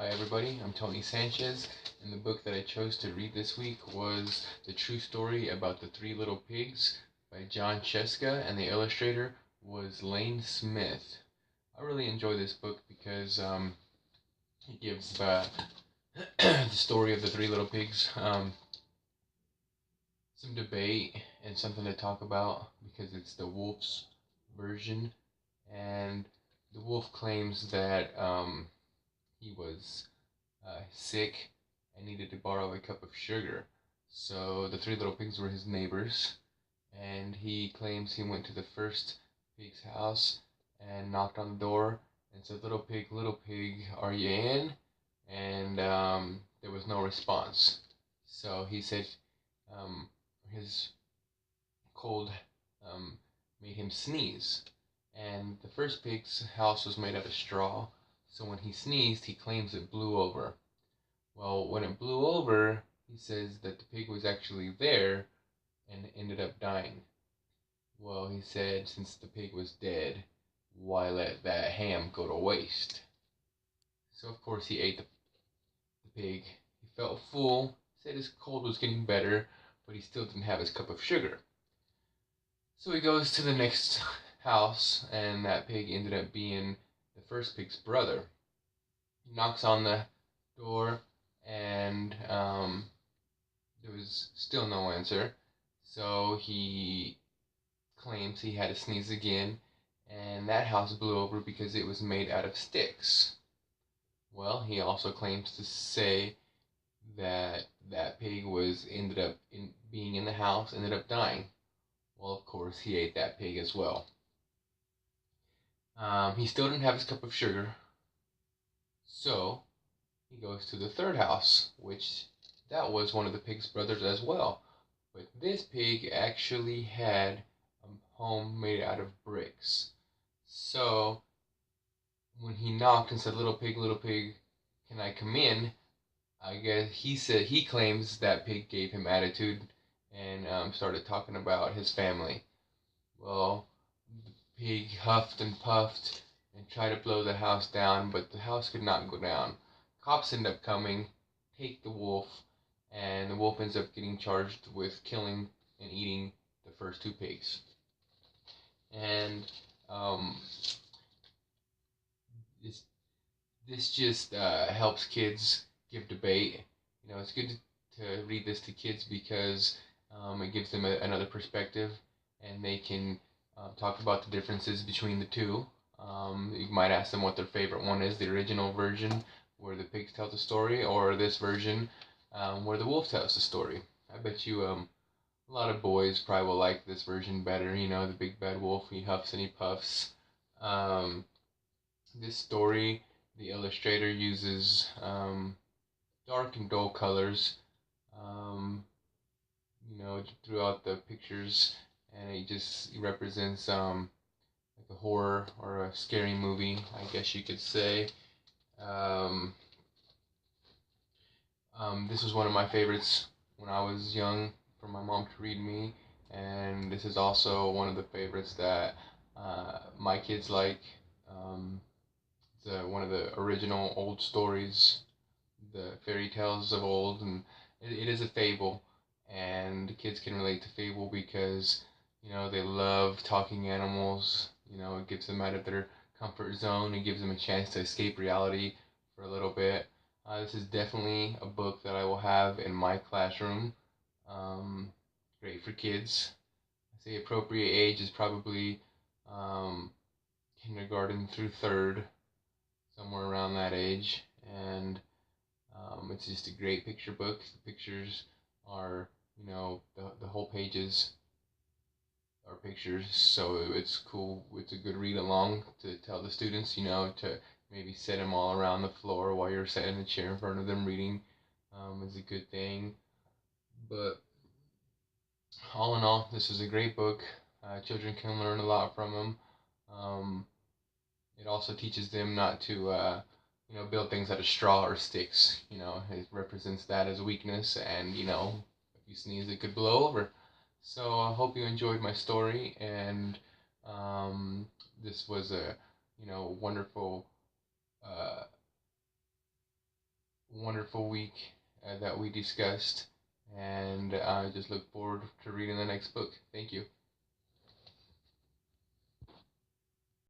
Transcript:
Hi everybody, I'm Tony Sanchez, and the book that I chose to read this week was The True Story About the Three Little Pigs by Jon Scieszka, and the illustrator was Lane Smith. I really enjoy this book because it gives the story of the three little pigs some debate and something to talk about because it's the wolf's version, and the wolf claims that he was sick and needed to borrow a cup of sugar. So the three little pigs were his neighbors, and he claims he went to the first pig's house and knocked on the door and said, little pig, are you in?" And there was no response. So he said um, his cold made him sneeze. And the first pig's house was made out of straw, so when he sneezed, he claims it blew over. Well, when it blew over, he says that the pig was actually there and ended up dying. Well, he said since the pig was dead, why let that ham go to waste? So, of course, he ate the pig. He felt full, said his cold was getting better, but he still didn't have his cup of sugar. So he goes to the next house, and that pig ended up being the first pig's brother. He knocks on the door, and there was still no answer. So he claims he had to sneeze again, and that house blew over because it was made out of sticks. Well, he also claims to say that that pig was ended up being in the house, ended up dying. Well, of course, he ate that pig as well. He still didn't have his cup of sugar, so he goes to the third house, which that was one of the pig's brothers as well. But this pig actually had a home made out of bricks. So when he knocked and said, little pig, can I come in?" I guess he claims that pig gave him attitude and started talking about his family. Well, the pig huffed and puffed and tried to blow the house down, but the house could not go down. Cops end up coming, take the wolf, and the wolf ends up getting charged with killing and eating the first two pigs. And um, this this just helps kids give debate. You know, it's good to read this to kids because it gives them another perspective, and they can talk about the differences between the two. You might ask them what their favorite one is: the original version where the pigs tell the story, or this version where the wolf tells the story. I bet you a lot of boys probably will like this version better. You know, the big bad wolf, he huffs and he puffs. Um, this story, the illustrator uses dark and dull colors, um, throughout the pictures, and it just represents like a horror or a scary movie, I guess you could say. Um, this was one of my favorites when I was young for my mom to read me, and this is also one of the favorites that my kids like. Um, it's one of the original old stories, the fairy tales of old, and it is a fable, and kids can relate to fable because they love talking animals. It gets them out of their comfort zone. It gives them a chance to escape reality for a little bit. This is definitely a book that I will have in my classroom. Um, Great for kids. I say appropriate age is probably um, kindergarten through third, somewhere around that age, and it's just a great picture book. The pictures are, the whole pages are pictures, so it's cool. It's a good read along to tell the students, to maybe set them all around the floor while you're sitting in a chair in front of them reading is a good thing. But all in all, this is a great book. Children can learn a lot from them. Um, it also teaches them not to build things out of straw or sticks. It represents that as weakness, and if you sneeze, it could blow over. So I hope you enjoyed my story, and this was a wonderful wonderful week that we discussed, and I just look forward to reading the next book. Thank you.